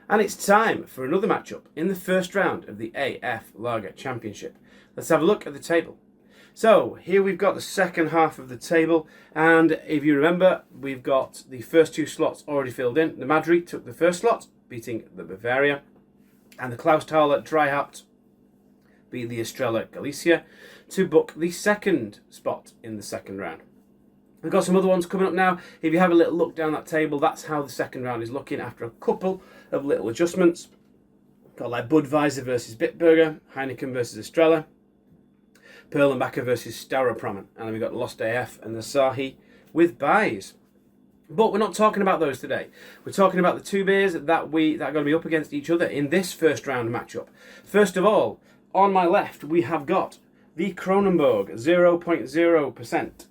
And it's time for another matchup in the first round of the AF Lager Championship. Let's have a look at the table. So here we've got the second half of the table, and if you remember, we've got the first two slots already filled in. The Madri took the first slot, beating the Bavaria, and the Klausthaler Dryhaupt beat the Estrella Galicia to book the second spot in the second round. We've got some other ones coming up now. If you have a little look down that table, that's how the second round is looking after a couple of little adjustments. Got like Budweiser versus Bitburger, Heineken versus Estrella, Perlenbacher versus Staropramen, and then we've got Lost AF and the Sahi with buys. But we're not talking about those today. We're talking about the two beers that are going to be up against each other in this first round matchup. First of all, on my left, we have got the Kronenbourg 0.0%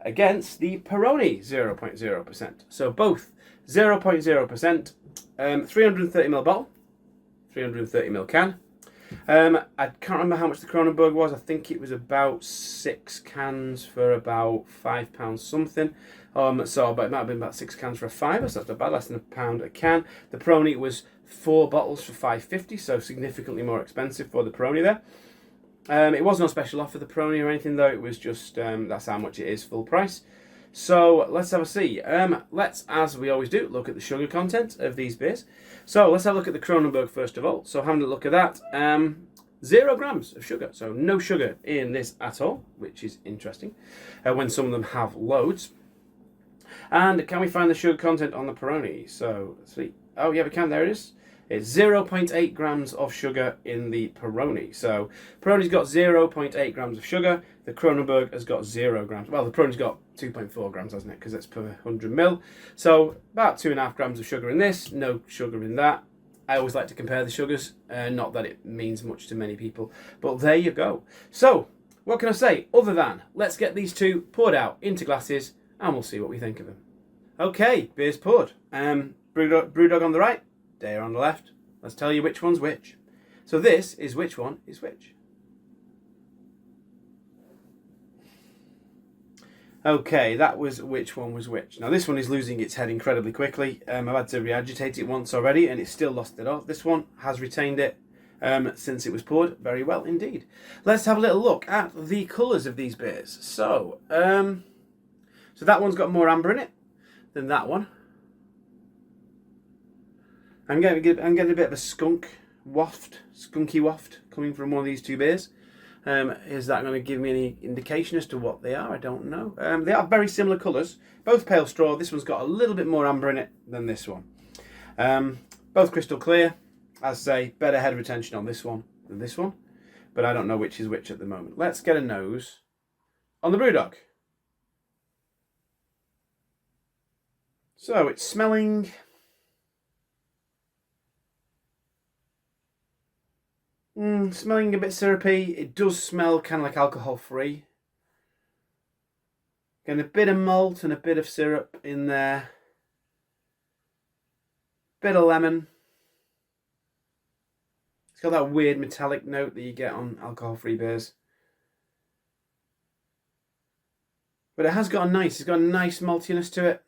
against the Peroni 0.0%. So both 0.0%, 330ml bottle, 330ml can. I can't remember how much the Kronenbourg was. I think it was about 6 cans for about £5 something. But it might have been about 6 cans for a fiver, so that's not bad, less than £1 a can. The Peroni was 4 bottles for £5.50, so significantly more expensive for the Peroni there. It wasn't on special offer, the Peroni or anything though. It was just that's how much it is, full price. So let's have a see. Let's, as we always do, look at the sugar content of these beers. So let's have a look at the Kronenbourg first of all. So having a look at that, 0 grams of sugar. So no sugar in this at all, which is interesting when some of them have loads. And can we find the sugar content on the Peroni? So let's see. Oh yeah, we can. There it is. It's 0.8 grams of sugar in the Peroni. So Peroni's got 0.8 grams of sugar. The Kronenbourg has got 0 grams. Well, the Peroni's got 2.4 grams, hasn't it? Because it's per 100 ml. So about 2.5 grams of sugar in this. No sugar in that. I always like to compare the sugars. Not that it means much to many people. But there you go. So what can I say other than let's get these two poured out into glasses and we'll see what we think of them. Okay, beers poured. Brewdog on the right. Dare on the left. Let's tell you which one's which. So this is which one is which. Okay, that was which one was which. Now this one is losing its head incredibly quickly. I've had to re-agitate it once already and it's still lost it off. This one has retained it since it was poured very well indeed. Let's have a little look at the colours of these beers. So that one's got more amber in it than that one. I'm getting a bit of a skunky waft coming from one of these two beers. Is that going to give me any indication as to what they are? I don't know. They are very similar colours. Both pale straw. This one's got a little bit more amber in it than this one. Both crystal clear. As I say, better head retention on this one than this one. But I don't know which is which at the moment. Let's get a nose on the Brewdog. So it's smelling... smelling a bit syrupy. It does smell kind of like alcohol free. Getting a bit of malt and a bit of syrup in there. Bit of lemon. It's got that weird metallic note that you get on alcohol free beers. But it has got it's got a nice maltiness to it.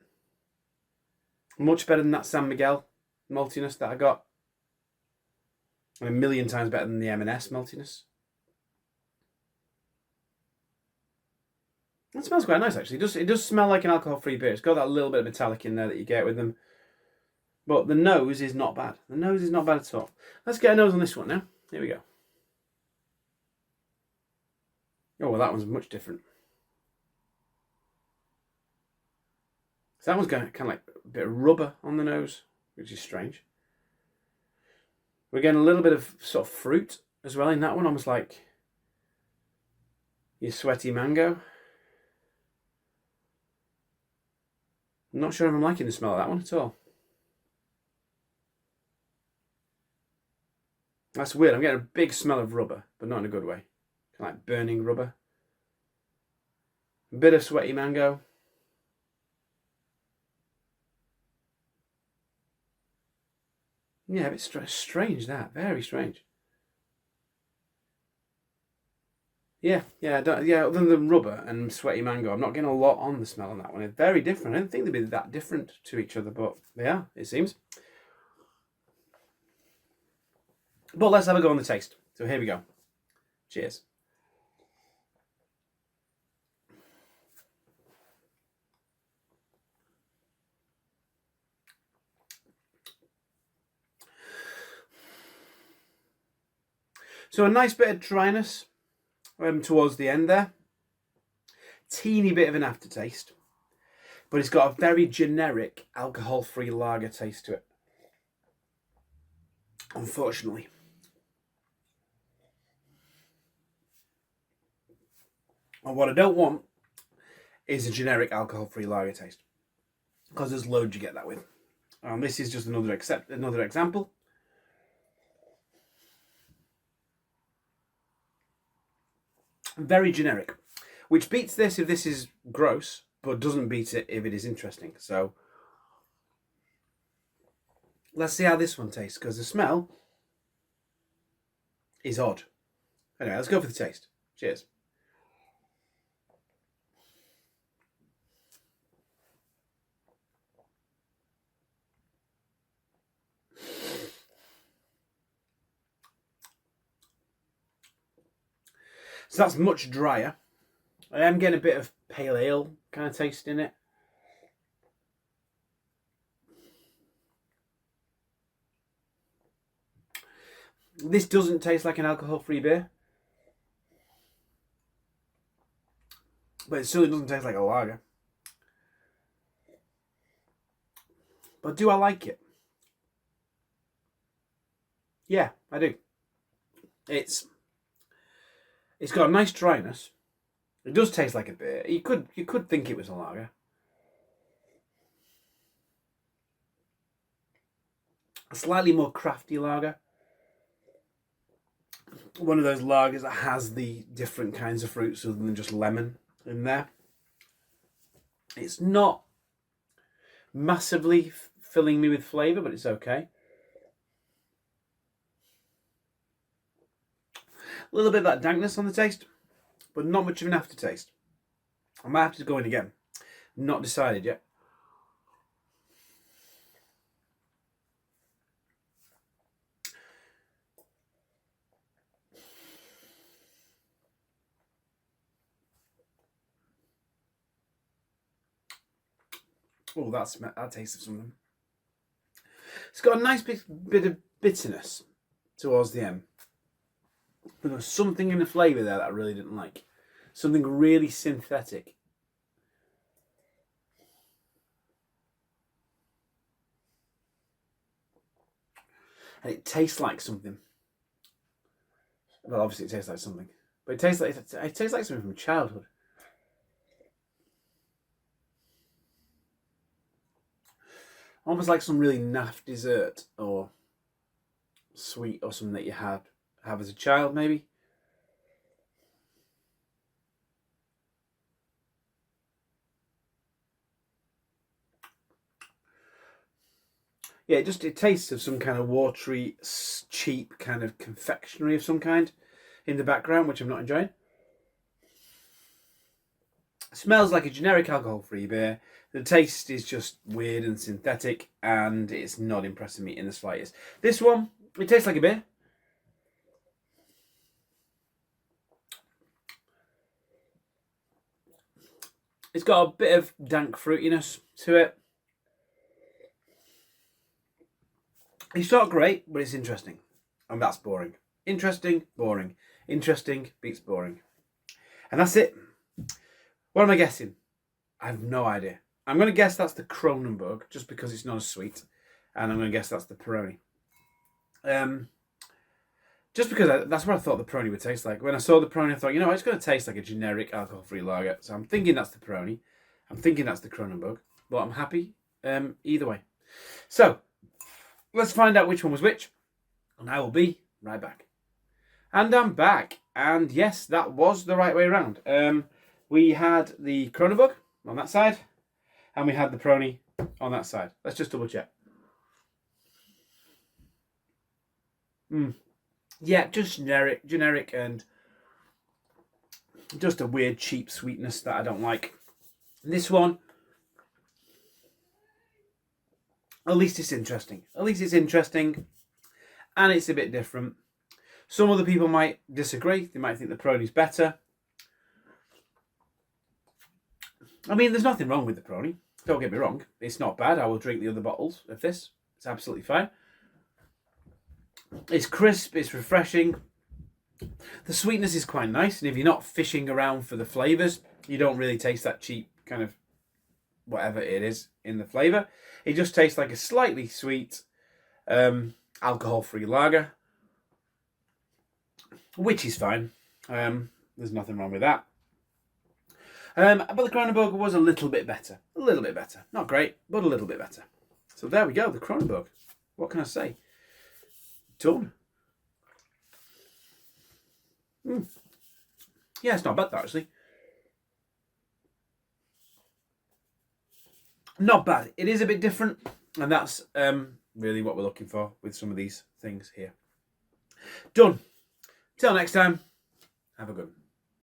Much better than that San Miguel maltiness that I got. And 1,000,000 times better than the M&S maltiness. It smells quite nice actually. It does smell like an alcohol-free beer. It's got that little bit of metallic in there that you get with them. But the nose is not bad. The nose is not bad at all. Let's get a nose on this one now. Here we go. Oh, well, that one's much different. So that one's got kind of like a bit of rubber on the nose, which is strange. We're getting a little bit of sort of fruit as well in that one, almost like your sweaty mango. I'm not sure if I'm liking the smell of that one at all. That's weird. I'm getting a big smell of rubber, but not in a good way. Kind of like burning rubber. A bit of sweaty mango. Yeah, a bit strange that. Very strange. Yeah, other than rubber and sweaty mango, I'm not getting a lot on the smell on that one. It's very different. I didn't think they'd be that different to each other, but they are, it seems. But let's have a go on the taste. So here we go. Cheers. So a nice bit of dryness towards the end there. Teeny bit of an aftertaste. But it's got a very generic alcohol-free lager taste to it. Unfortunately. And what I don't want is a generic alcohol-free lager taste. Because there's loads you get that with. This is just another example. Very generic. Which beats this if this is gross, but doesn't beat it if it is interesting. So let's see how this one tastes, because the smell is odd. Anyway, let's go for the taste. Cheers. So that's much drier. I am getting a bit of pale ale kind of taste in it. This doesn't taste like an alcohol-free beer. But it certainly doesn't taste like a lager. But do I like it? Yeah, I do. It's got a nice dryness. It does taste like a beer. You could think it was a lager. A slightly more crafty lager. One of those lagers that has the different kinds of fruits other than just lemon in there. It's not massively filling me with flavour, but it's okay. A little bit of that dankness on the taste, but not much of an aftertaste. I might have to go in again. Not decided yet. Oh, that tastes of something. It's got a nice bit of bitterness towards the end. But there's something in the flavour there that I really didn't like. Something really synthetic. And it tastes like something. Well, obviously it tastes like something. But it tastes like something from childhood. Almost like some really naff dessert or sweet or something that you have as a child, maybe. Yeah, it tastes of some kind of watery, cheap kind of confectionery of some kind in the background, which I'm not enjoying. It smells like a generic alcohol-free beer. The taste is just weird and synthetic, and it's not impressing me in the slightest. This one, it tastes like a beer. It's got a bit of dank fruitiness to it. It's not great, but it's interesting. And that's boring. Interesting, boring. Interesting beats boring. And that's it. What am I guessing? I have no idea. I'm going to guess that's the Kronenbourg, just because it's not as sweet. And I'm going to guess that's the Peroni. Just because that's what I thought the Peroni would taste like. When I saw the Peroni, I thought, you know, it's going to taste like a generic alcohol-free lager. So I'm thinking that's the Peroni. I'm thinking that's the Kronenbourg. But I'm happy either way. So, let's find out which one was which. And I will be right back. And I'm back. And yes, that was the right way around. We had the Kronenbourg on that side. And we had the Peroni on that side. Let's just double check. Yeah, just generic and just a weird cheap sweetness that I don't like. This one, at least it's interesting. At least it's interesting and it's a bit different. Some other people might disagree. They might think the Peroni's better. I mean, there's nothing wrong with the Peroni. Don't get me wrong. It's not bad. I will drink the other bottles of this. It's absolutely fine. It's crisp. It's refreshing. The sweetness is quite nice. And if you're not fishing around for the flavours, you don't really taste that cheap kind of whatever it is in the flavour. It just tastes like a slightly sweet alcohol-free lager, which is fine. There's nothing wrong with that. But the Kronenbourg was a little bit better. A little bit better. Not great, but a little bit better. So there we go, the Kronenbourg. What can I say? Done. Yeah, it's not bad, that, actually. Not bad. It is a bit different, and that's really what we're looking for with some of these things here. Done. Till next time, have a good one.